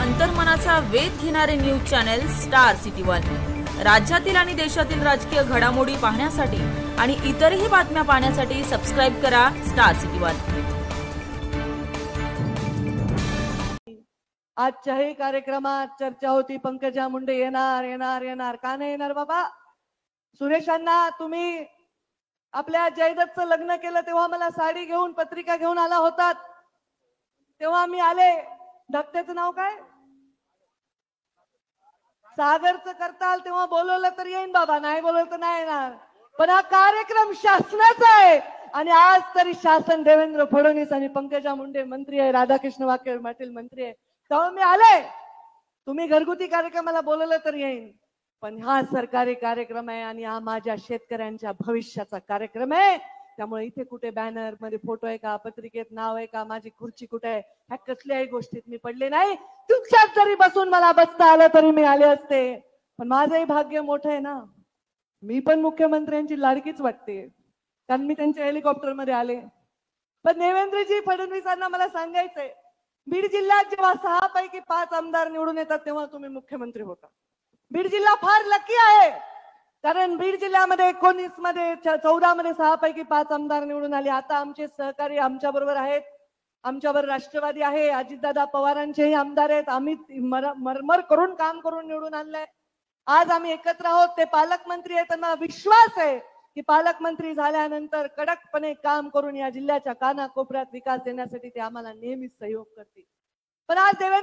अंतर्मनाचा वेध घेणारे news channel star city one. राज्यातील आणि देशातील राजकीय घडामोडी पाहण्यासाठी आणि इतरही बातम्या पाहण्यासाठी सबस्क्राइब करा स्टार सिटी वन। आजच्याही कार्यक्रमात चर्चा होती, पंकजा मुंडे येणार येणार येणार, का नाही येणार बाबा? सुरेशांना तुम्ही आपल्या जयदत्तचं लग्न केलं तेव्हा मला साडी घेऊन पत्रिका घेऊन आला होतात, तेव्हा मी आले। धाकट्याचं नाव काय? सागरचं करताल तेव्हा बोलवलं तर येईन बाबा, नाही बोलवलं तर नाही येणार। पण हा कार्यक्रम शासनाचा आहे आणि आज तरी शासन देवेंद्र फडणवीस आणि पंकजा मुंडे मंत्री आहे, राधाकृष्ण वाके पाटील मंत्री आहे, तेव्हा मी आले। तुम्ही घरगुती कार्यक्रमाला बोलवलं तर येईन, पण हा सरकारी कार्यक्रम आहे आणि हा माझ्या शेतकऱ्यांच्या भविष्याचा कार्यक्रम आहे। त्यामुळे इथे कुठे बॅनर मध्ये फोटो आहे का, पत्रिकेत नाव आहे का, माझी खुर्ची कुठे आहे, ह्या कसल्याही गोष्टीत मी पडले नाही। तुमच्यात जरी बसून मला बसता आलं तरी मी आले असते, पण माझंही भाग्य मोठं आहे ना। मी पण मुख्यमंत्र्यांची लाडकीच वाटते, कारण मी त्यांच्या हेलिकॉप्टर मध्ये आले। पण देवेंद्रजी फडणवीसांना मला सांगायचंय, बीड जिल्ह्यात जेव्हा 6 पैकी 5 आमदार निवडून येतात तेव्हा तुम्ही मुख्यमंत्री होता। बीड जिल्हा फार लकी आहे, कारण बीड जिल्ह्यामध्ये 19 मध्ये 14 मध्ये 6 पैकी 5 आमदार निवडून आले। आता आमचे सहकारी आमच्या बरोबर आहेत, आमच्यावर राष्ट्रवादी आहे, अजितदादा पवारांचेही आमदार आहेत। आम्ही मरमर करून काम करून निवडून आणलंय। आज आम्ही एकत्र आहोत, ते पालकमंत्री आहेत, त्यांना विश्वास आहे की पालकमंत्री झाल्यानंतर कडकपणे काम करून या जिल्ह्याच्या कानाकोपऱ्यात विकास देण्यासाठी ते आम्हाला नेहमीच सहयोग करतील। पण आज देवेंद्र